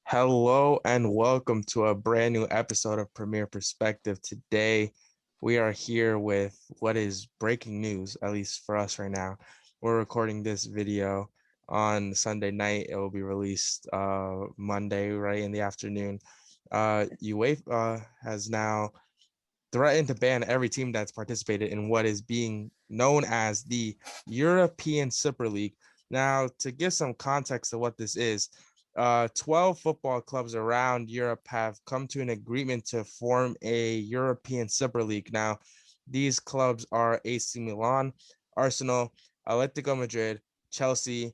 Hello and welcome to a brand new episode of Premier Perspective. Today, we are here with what is breaking news, at least for us right now. We're recording this video on Sunday night. It will be released Monday, right in the afternoon. UEFA has now threatened to ban every team that's participated in what is being known as the European Super League. Now, to give some context to what this is, 12 football clubs around Europe have come to an agreement to form a European Super League. Now, these clubs are AC Milan, Arsenal, Atletico Madrid, Chelsea,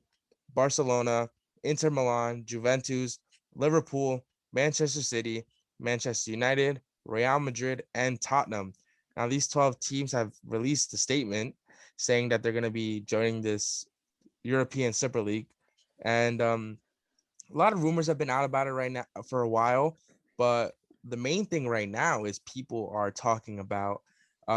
Barcelona, Inter Milan, Juventus, Liverpool, Manchester City, Manchester United, Real Madrid, and Tottenham. Now, these 12 teams have released a statement saying that they're going to be joining this European Super League. And a lot of rumors have been out about it right now for a while, but the main thing right now is people are talking about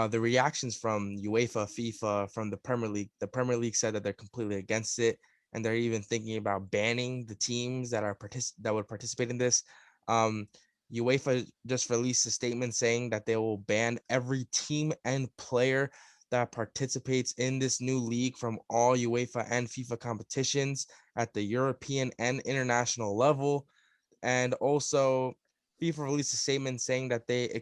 the reactions from UEFA, FIFA, from the Premier League. The Premier League said that they're completely against it, and they're even thinking about banning the teams that would participate in this. Um, UEFA just released a statement saying that they will ban every team and player that participates in this new league from all UEFA and FIFA competitions at the European and international level. And also, FIFA released a statement saying that they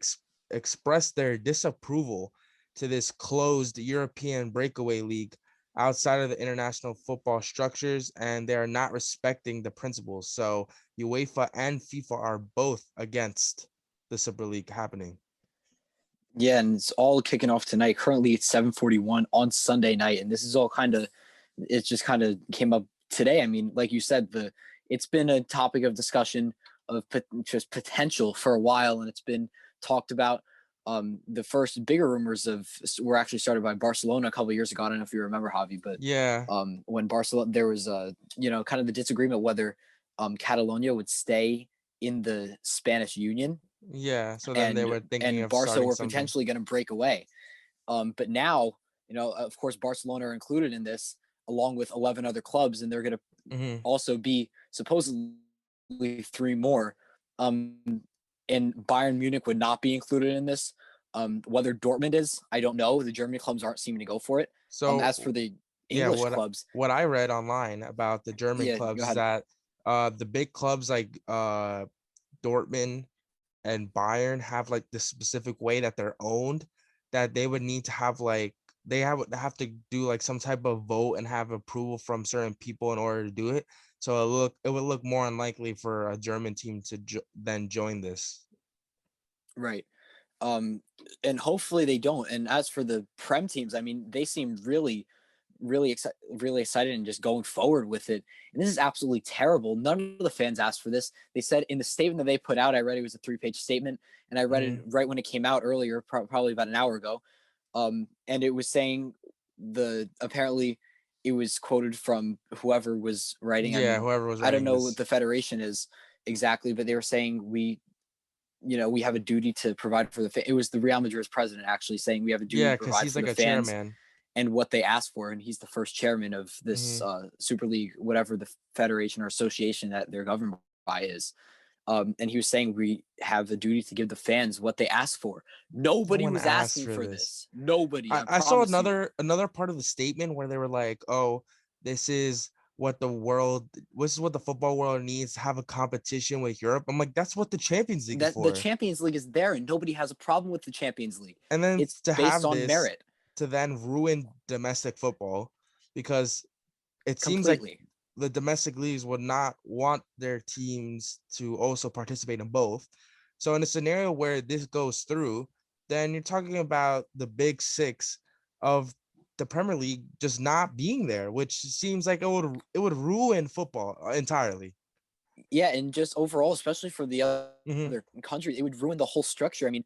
expressed their disapproval to this closed European breakaway league outside of the international football structures, and they are not respecting the principles. So UEFA and FIFA are both against the Super League happening. Yeah, and it's all kicking off tonight. Currently, it's 7:41 on Sunday night, and this is all it just kind of came up today. I mean, like you said, it's been a topic of discussion of just potential for a while, and it's been talked about. The first bigger rumors were actually started by Barcelona a couple of years ago. I don't know if you remember, Javi, but Yeah, when Barcelona, there was kind of the disagreement whether Catalonia would stay in the Spanish Union yeah. So then they and were thinking and of Barca starting were something. potentially going to break away. But now, of course, Barcelona are included in this along with 11 other clubs, and they're going to Mm-hmm. also be supposedly three more. And Bayern Munich would not be included in this. Whether Dortmund is, I don't know. The German clubs aren't seeming to go for it. As for So the yeah, English clubs, what I read online about the German yeah, go clubs is ahead. that the big clubs like Dortmund and Bayern have like this specific way that they're owned, that they would need to have like have to do like some type of vote and have approval from certain people in order to do it. So it would look more unlikely for a German team to then join this. Right. Um, and hopefully they don't. And as for the Prem teams, I mean, they seem really excited and just going forward with it. And this is absolutely terrible. None of the fans asked for this. They said in the statement that they put out, I read it was a 3-page statement, and I read it Mm-hmm. right when it came out earlier, probably about an hour ago. And it was saying apparently it was quoted from whoever was writing. I Yeah, mean, whoever was I don't writing know what this. the federation is exactly, but they were saying we have a duty to provide for it was the Real Madrid's president actually saying we have a duty Yeah, to because provide he's for like the a fans chairman. and what they asked for, and he's the first chairman of this Mm-hmm. Super League, whatever the federation or association that they're governed by is. And he was saying we have the duty to give the fans what they asked for. No Nobody one was asked asking for for this. this. Nobody, I I saw promise you. another part of the statement where they were like, "Oh, this is this is what the football world needs to have a competition with Europe." I'm like, "That's what the Champions League is That the for." Champions League is there, and nobody has a problem with the Champions League. And then It's to based have on this merit to then ruin domestic football because it seems like completely. the domestic leagues would not want their teams to also participate in both. So in a scenario where this goes through, then you're talking about the big six of the Premier League just not being there, which seems like it would ruin football entirely. Yeah, and just overall, especially for the Mm-hmm. other countries, it would ruin the whole structure. I mean,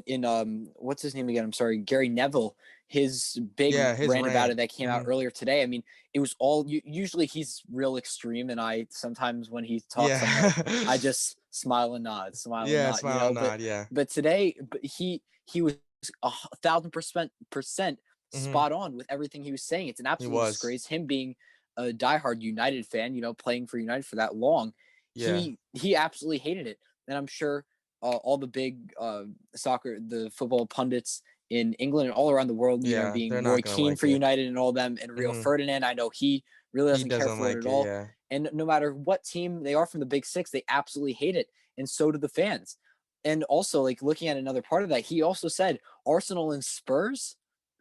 in what's his name again? I'm sorry, Gary Neville. His big Yeah, his rant about rant. it that came out Mm-hmm. earlier today. I mean, it was all usually he's real extreme, and I sometimes when he talks, I Yeah. just smile and Yeah, nod, smile and But nod. Yeah. today, he was 1,000% Mm-hmm. spot on with everything he was saying. It's an He absolute was. disgrace. Him being a diehard United fan, playing for United for that long, Yeah. He absolutely hated it, and I'm sure all the big the football pundits in England and all around the world, Yeah. being They're Roy not gonna Keane like for it. United and all them, and Rio Hmm. Ferdinand. I know he really He doesn't care doesn't for it like at it. all. Yeah. And no matter what team they are from the Big Six, they absolutely hate it, and so do the fans. And also, like looking at another part of that, he also said Arsenal and Spurs,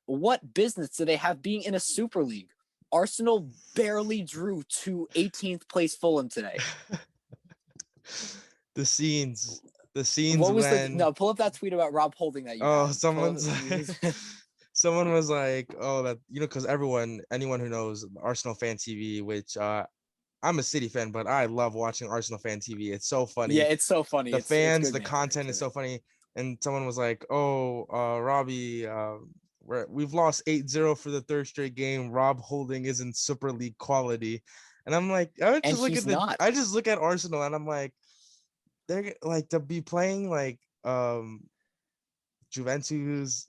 what business do they have being in a Super League? Arsenal barely drew to 18th place Fulham today. the scenes, the scenes What was the when no? Pull up that tweet about Rob Holding that you oh had. someone's like someone was like, oh, that because anyone who knows Arsenal fan TV, which I'm a City fan, but I love watching Arsenal fan TV. It's so Yeah, funny. it's so funny. The It's fans, good the banter. content It's is really so good. funny. And someone was like, "Oh, Robbie, we've lost 8-0 for the third straight game. Rob Holding isn't Super League quality." And I'm like, And he's not. I just look at Arsenal and I'm like, they're like to be playing like Juventus,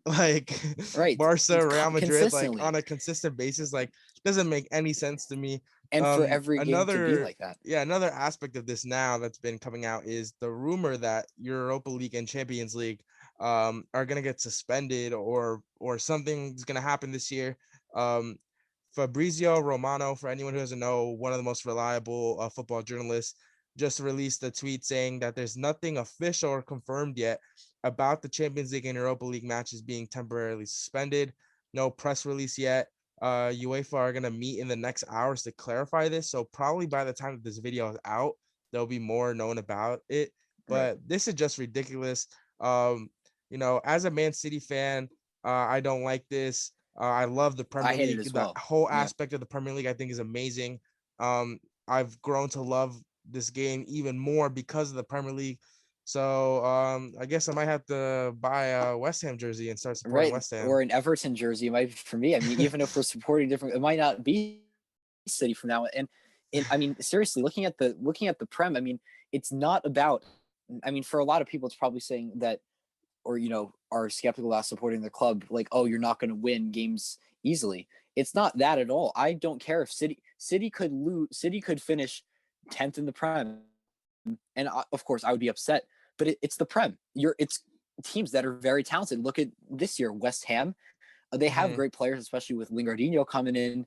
like Right. Barca, Real Madrid, like on Consistently. a consistent basis, like doesn't make any sense to me. And for every game to be Another like that. yeah, another aspect of this now that's been coming out is the rumor that Europa League and Champions League are gonna get suspended or something's gonna happen this year. Um, Fabrizio Romano, for anyone who doesn't know, one of the most reliable football journalists, just released a tweet saying that there's nothing official or confirmed yet about the Champions League and Europa League matches being temporarily suspended. No press release yet. UEFA are going to meet in the next hours to clarify this. So probably by the time that this video is out, there'll be more known about it. Right. But this is just ridiculous. Um, as a Man City fan, I don't like this. I love the I Premier hate it League. as The well. whole Yeah. aspect of the Premier League, I think, is amazing. I've grown to love this game even more because of the Premier League. So I guess I might have to buy a West Ham jersey and start supporting Right. West Ham. Or an Everton jersey might be for me. I mean, even if we're supporting different, it might not be City from now on. And I mean, seriously, looking at the Prem, I mean, it's not about. I mean, for a lot of people, it's probably saying that, or are skeptical about supporting the club, like, oh, you're not going to win games easily. It's not that at all. I don't care if City could lose. City could finish 10th in the Prem, and of course, I would be upset. But it's the Prem. It's teams that are very talented. Look at this year, West Ham. They have Mhm. great players, especially with Lingardinho coming in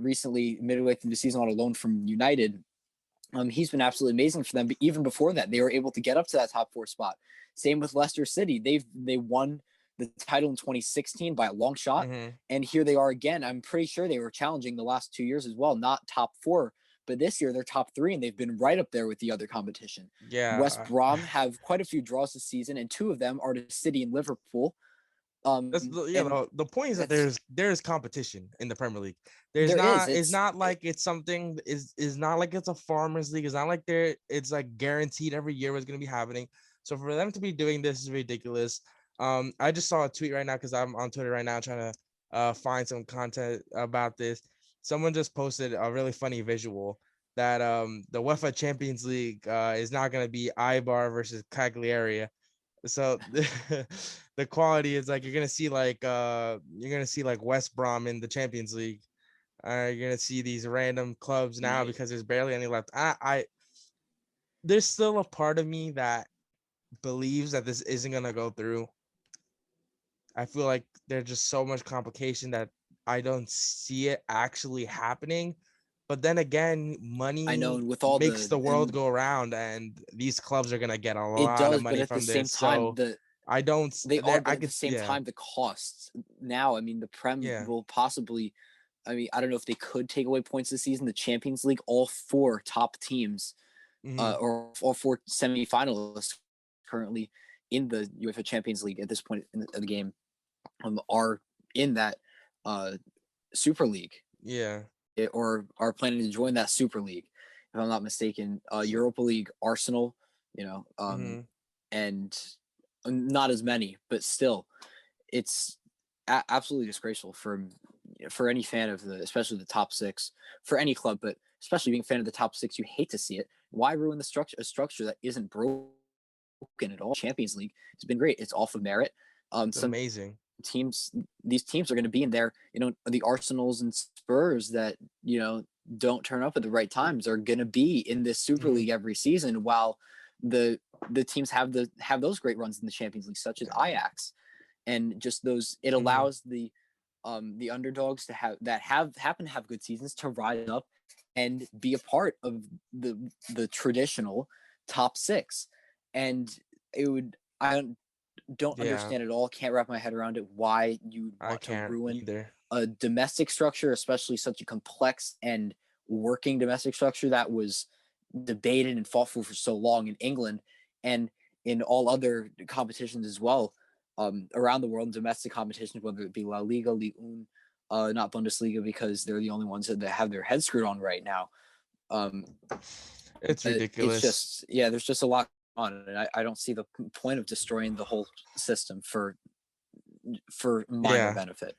recently, midway through the season on a loan from United. He's been absolutely amazing for them. But even before that, they were able to get up to that top four spot. Same with Leicester City. They won the title in 2016 by a long shot, Mhm. and here they are again. I'm pretty sure they were challenging the last 2 years as well, not top four, but this year they're top three, and they've been right up there with the other competition. West Yeah. Brom have quite a few draws this season, and two of them are to City and Liverpool. That's the yeah, And the point is that that's there's competition in the Premier League. There's there is. not it's not like it's something is not like it's a farmers league. It's not like it's like guaranteed every year what's gonna be happening. So for them to be doing this is ridiculous. I just saw a tweet right now because I'm on Twitter right now trying to find some content about this. Someone just posted a really funny visual that the UEFA Champions League is not gonna be Ibar versus Cagliari. So the quality is like you're gonna see like West Brom in the Champions League. You're gonna see these random clubs now right. because there's barely any left. I there's still a part of me that believes that this isn't gonna go through. I feel like there's just so much complication that I don't see it actually happening. But then again, I know, money and with all makes the the world and go around, and these clubs are gonna get a it lot of does, but money at the from same this. time, So I don't they are, there but I at the could same yeah. time, the costs now. I mean, the Prem Yeah. will possibly. I mean, I don't know if they could take away points this season. The Champions League, all four top teams, Mhm. or all four semifinalists currently in the UEFA Champions League at this point in the game, are in that uh, Super League, Yeah. or are planning to join that Super League, if I'm not mistaken. So Europa League, Arsenal, you know, mhm. and not as many, but still, it's absolutely disgraceful for any fan of especially the top six, for any club, but especially being a fan of the top six. You hate to see it. Why ruin the structure, a structure that isn't broken at all? Champions League has been great. It's off of merit. It's Some amazing. teams, these teams are going to be in there. The Arsenals and Spurs that don't turn up at the right times are going to be in this Super Mhm. League every season, while the teams have those great runs in the Champions League, such as Ajax, and just those. It Mhm. allows the underdogs to have happen to have good seasons to rise up and be a part of the traditional top six. And it would I don't Yeah, understand at all, can't wrap my head around it, why you I want to can't ruin either. a domestic structure, especially such a complex and working domestic structure that was debated and fought for so long in England and in all other competitions as well, around the world, domestic competitions, whether it be La Liga, Ligue 1, not Bundesliga, because they're the only ones that have their heads screwed on right now. Um, It's but it's ridiculous. just, yeah, there's just a lot on, and I don't see the point of destroying the whole system for minor Yeah. benefit.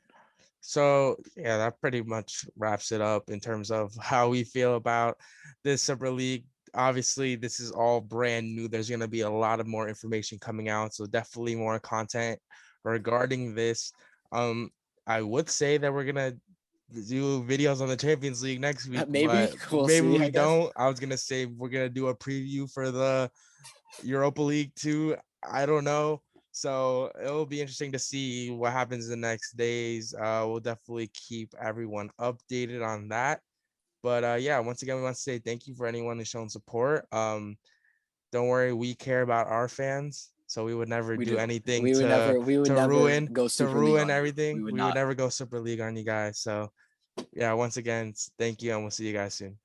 So yeah, that pretty much wraps it up in terms of how we feel about this Super League. Obviously, this is all brand new. There's going to be a lot of more information coming out, so definitely more content regarding this. Um, I would say that we're gonna do videos on the Champions League next week, Maybe but we'll maybe see, we I guess. don't. I was gonna say we're gonna do a preview for the Europa League too. I don't know. So it'll be interesting to see what happens the next days. We'll definitely keep everyone updated on that. But yeah, once again, we want to say thank you for anyone who's shown support. Don't worry, we care about our fans, so we would never We do do. anything We would to never ruin go to Super League ruin on you. We everything. would We would not. never go Super League on you guys. So yeah, once again, thank you, and we'll see you guys soon.